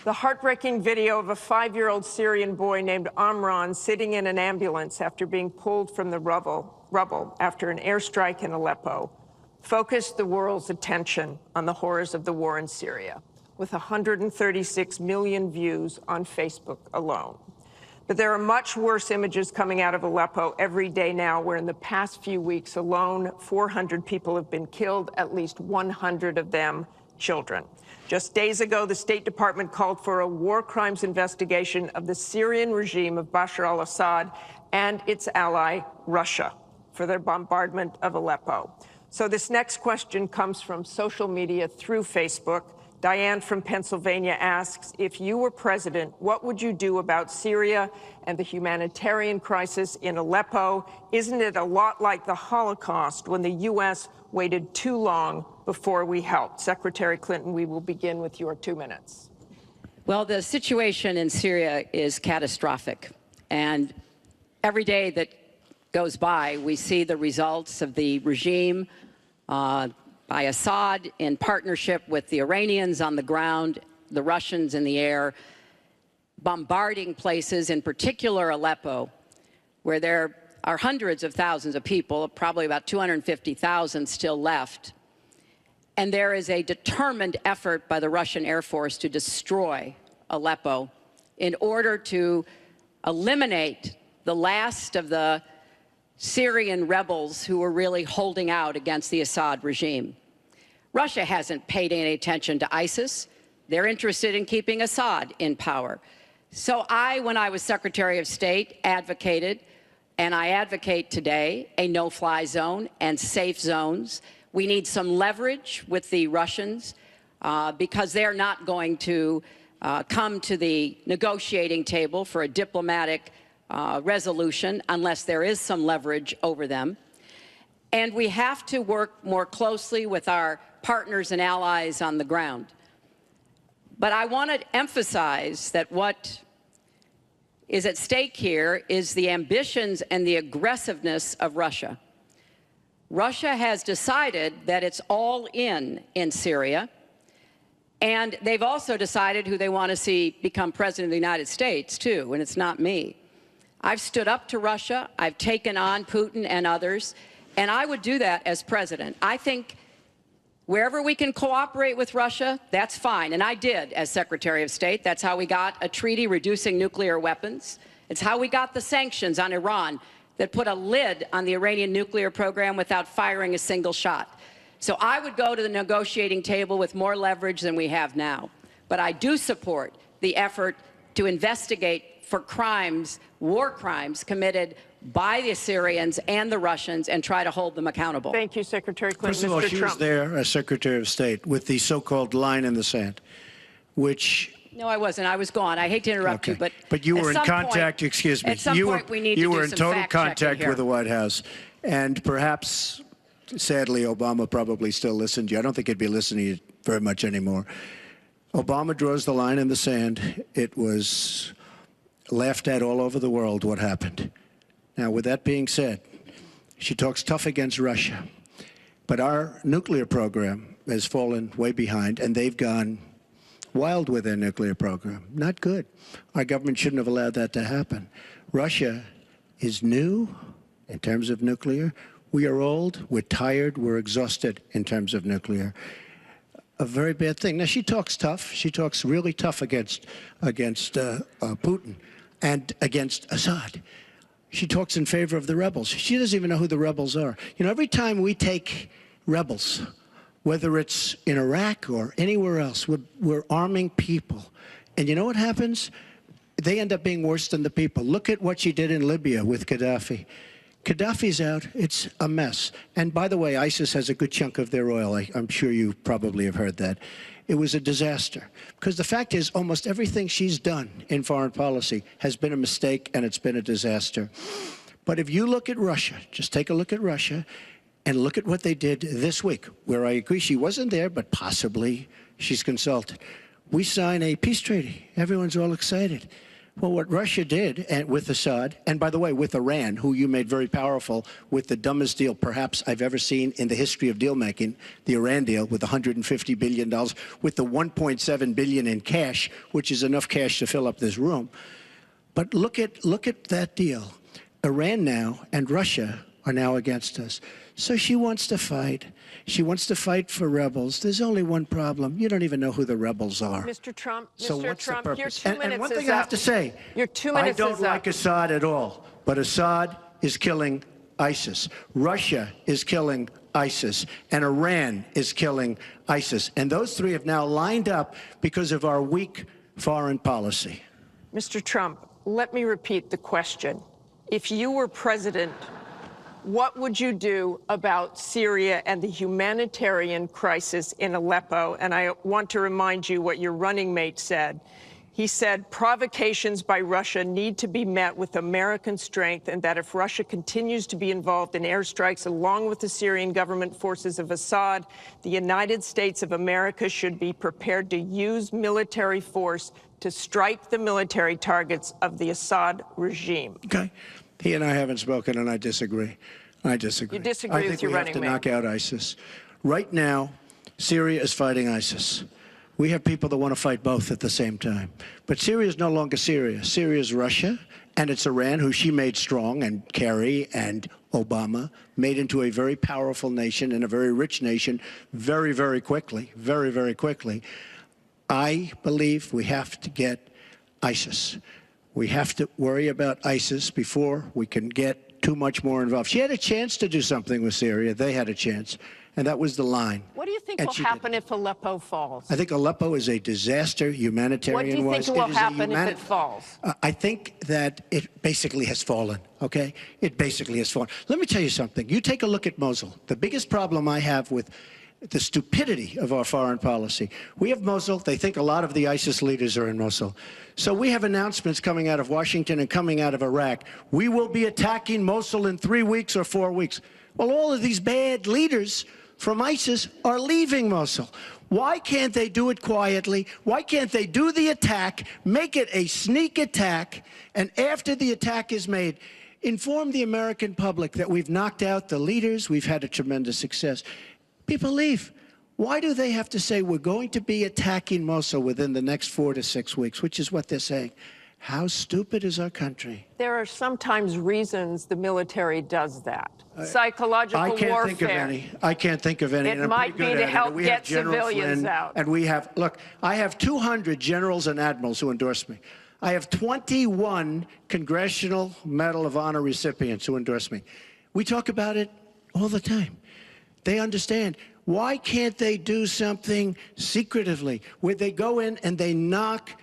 The heartbreaking video of a 5-year-old Syrian boy named Amran sitting in an ambulance after being pulled from the rubble after an airstrike in Aleppo focused the world's attention on the horrors of the war in Syria, with 136 million views on Facebook alone. But there are much worse images coming out of Aleppo every day now, where in the past few weeks alone, 400 people have been killed, at least 100 of them children. Just days ago, the State Department called for a war crimes investigation of the Syrian regime of Bashar al-Assad and its ally, Russia, for their bombardment of Aleppo. So this next question comes from social media through Facebook. Diane from Pennsylvania asks, if you were president, what would you do about Syria and the humanitarian crisis in Aleppo? Isn't it a lot like the Holocaust when the U.S. waited too long before we helped? Secretary Clinton, we will begin with your 2 minutes. Well, the situation in Syria is catastrophic. And every day that goes by, we see the results of the regime by Assad in partnership with the Iranians on the ground, the Russians in the air, bombarding places, in particular Aleppo, where there are hundreds of thousands of people, probably about 250,000 still left. And there is a determined effort by the Russian Air Force to destroy Aleppo in order to eliminate the last of the Syrian rebels who were really holding out against the Assad regime. Russia hasn't paid any attention to ISIS. They're interested in keeping Assad in power. So when I was Secretary of State, advocated, and I advocate today, a no-fly zone and safe zones. We need some leverage with the Russians because they're not going to come to the negotiating table for a diplomatic resolution unless there is some leverage over them. And we have to work more closely with our partners and allies on the ground. But I want to emphasize that what is at stake here is the ambitions and the aggressiveness of Russia. Russia has decided that it's all in Syria, and they've also decided who they want to see become president of the United States, too, and it's not me. I've stood up to Russia. I've taken on Putin and others, and I would do that as president. I think wherever we can cooperate with Russia, that's fine, and I did as Secretary of State. That's how we got a treaty reducing nuclear weapons. It's how we got the sanctions on Iran that put a lid on the Iranian nuclear program without firing a single shot. So I would go to the negotiating table with more leverage than we have now. But I do support the effort to investigate for crimes, war crimes, committed by the Syrians and the Russians and try to hold them accountable. Thank you, Secretary Clinton. First of all, she was there as Secretary of State with the so-called line in the sand, which... No, I wasn't. I was gone. I hate to interrupt you, but you were in contact, excuse me. At some point, we need to do some fact-checking here. You were in total contact with the White House. And perhaps, sadly, Obama probably still listened to you. I don't think he'd be listening very much anymore. Obama draws the line in the sand. It was laughed at all over the world what happened. Now, with that being said, she talks tough against Russia. But our nuclear program has fallen way behind, and they've gone wild with their nuclear program. Not good. Our government shouldn't have allowed that to happen. Russia is new in terms of nuclear. We are old, we're tired, we're exhausted in terms of nuclear. A very bad thing. Now, she talks tough. She talks really tough against Putin and against Assad. She talks in favor of the rebels. She doesn't even know who the rebels are. You know, every time we take rebels, whether it's in Iraq or anywhere else, we're arming people. And you know what happens? They end up being worse than the people. Look at what she did in Libya with Gaddafi. Gaddafi's out. It's a mess. And by the way, ISIS has a good chunk of their oil. I'm sure you probably have heard that. It was a disaster. Because the fact is, almost everything she's done in foreign policy has been a mistake, and it's been a disaster. But if you look at Russia, just take a look at Russia, and look at what they did this week, where I agree she wasn't there, but possibly she's consulted. We sign a peace treaty. Everyone's all excited. Well, what Russia did and with Assad, and by the way, with Iran, who you made very powerful with the dumbest deal perhaps I've ever seen in the history of deal making, the Iran deal with $150 billion, with the $1.7 billion in cash, which is enough cash to fill up this room. But look at that deal. Iran now and Russia are now against us. So she wants to fight. She wants to fight for rebels. There's only one problem. You don't even know who the rebels are. Mr. Trump, So Mr. what's the Trump, purpose? your 2 minutes And one is thing I have up. to say, Your 2 I minutes don't is like up. Assad at all, but Assad is killing ISIS. Russia is killing ISIS, and Iran is killing ISIS. And those three have now lined up because of our weak foreign policy. Mr. Trump, let me repeat the question. If you were president, what would you do about Syria and the humanitarian crisis in Aleppo? And I want to remind you what your running mate said. He said provocations by Russia need to be met with American strength, and that if Russia continues to be involved in airstrikes along with the Syrian government forces of Assad, the United States of America should be prepared to use military force to strike the military targets of the Assad regime. Okay. He and I haven't spoken, and I disagree. I disagree. You disagree with your running mate. I think we have to knock out ISIS. Right now, Syria is fighting ISIS. We have people that want to fight both at the same time. But Syria is no longer Syria. Syria is Russia, and it's Iran, who she made strong, and Kerry and Obama made into a very powerful nation and a very rich nation very, very quickly, very, very quickly. I believe we have to get ISIS. We have to worry about ISIS before we can get too much more involved. She had a chance to do something with Syria. They had a chance, and that was the line. What do you think And will she happen didn't. if Aleppo falls? I think Aleppo is a disaster humanitarian-wise. What do you think will happen if it falls? I think that it basically has fallen, okay? It basically has fallen. Let me tell you something. You take a look at Mosul. The biggest problem I have with the stupidity of our foreign policy. We have Mosul. They think a lot of the ISIS leaders are in Mosul. So we have announcements coming out of Washington and coming out of Iraq. We will be attacking Mosul in 3 weeks or 4 weeks. Well, all of these bad leaders from ISIS are leaving Mosul. Why can't they do it quietly? Why can't they do the attack, make it a sneak attack, and after the attack is made, inform the American public that we've knocked out the leaders, we've had a tremendous success. People leave. Why do they have to say we're going to be attacking Mosul within the next 4 to 6 weeks, which is what they're saying? How stupid is our country? There are sometimes reasons the military does that. Psychological warfare. I can't think of any. I can't think of any. It and I'm might pretty be good to at it. help We get have General civilians Flynn, out. And we have, look, I have 200 generals and admirals who endorse me. I have 21 Congressional Medal of Honor recipients who endorse me. We talk about it all the time. They understand. Why can't they do something secretively where they go in and they knock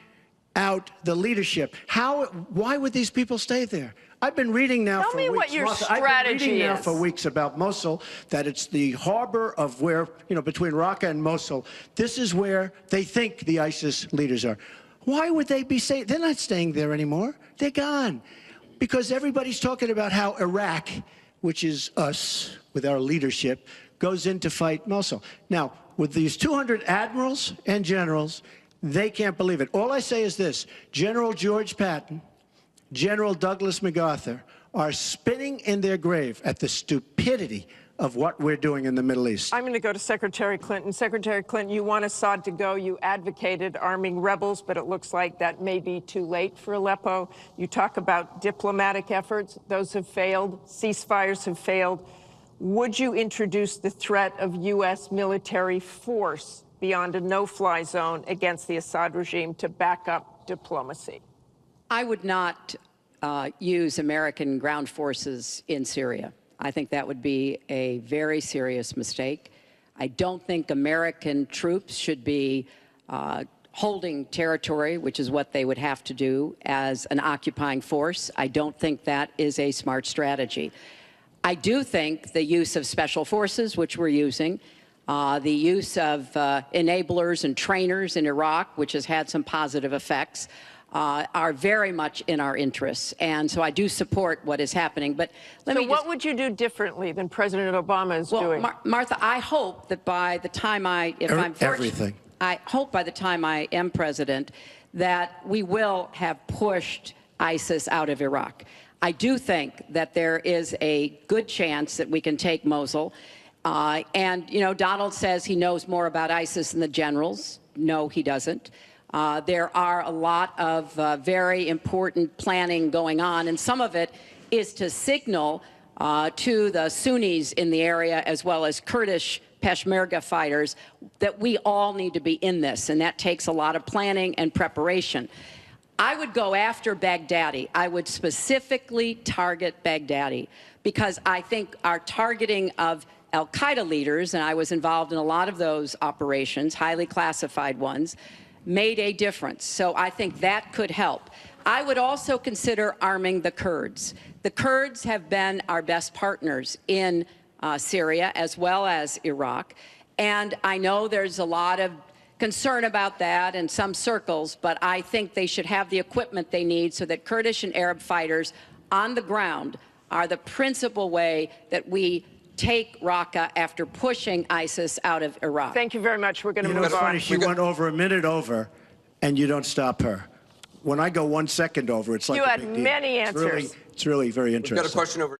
out the leadership? Why would these people stay there? I've been reading now for weeks. Tell me what your I've been reading strategy now is. for weeks about Mosul, that it's the harbor of where, between Raqqa and Mosul. This is where they think the ISIS leaders are. Why would they be staying? They're not staying there anymore. They're gone. Because everybody's talking about how Iraq, which is us with our leadership, goes in to fight Mosul. Now, with these 200 admirals and generals, they can't believe it. All I say is this: General George Patton, General Douglas MacArthur are spinning in their grave at the stupidity of what we're doing in the Middle East. I'm going to go to Secretary Clinton. Secretary Clinton, you want Assad to go. You advocated arming rebels, but it looks like that may be too late for Aleppo. You talk about diplomatic efforts. Those have failed. Ceasefires have failed. Would you introduce the threat of U.S. military force beyond a no-fly zone against the Assad regime to back up diplomacy? I would not use American ground forces in Syria. I think that would be a very serious mistake. I don't think American troops should be holding territory, which is what they would have to do as an occupying force. I don't think that is a smart strategy. I do think the use of special forces, which we're using, the use of enablers and trainers in Iraq, which has had some positive effects, are very much in our interests. And so I do support what is happening. But let me So what would you do differently than President Obama is doing? Martha, I hope that by the time I hope by the time I am president, that we will have pushed ISIS out of Iraq. I do think that there is a good chance that we can take Mosul. And, you know, Donald says he knows more about ISIS than the generals. No, he doesn't. There are a lot of very important planning going on, and some of it is to signal to the Sunnis in the area, as well as Kurdish Peshmerga fighters, that we all need to be in this, and that takes a lot of planning and preparation. I would go after Baghdadi. I would specifically target Baghdadi, because I think our targeting of al-Qaeda leaders, and I was involved in a lot of those operations, highly classified ones, made a difference. So I think that could help. I would also consider arming the Kurds. The Kurds have been our best partners in Syria as well as Iraq. And I know there's a lot of concern about that in some circles, but I think they should have the equipment they need so that Kurdish and Arab fighters on the ground are the principal way that we take Raqqa after pushing ISIS out of Iraq. Thank you very much. We're going to move on. Funny, she went over a minute over, and you don't stop her. When I go 1 second over, it's like you a had big deal. many answers. It's really very interesting. We've got a question over.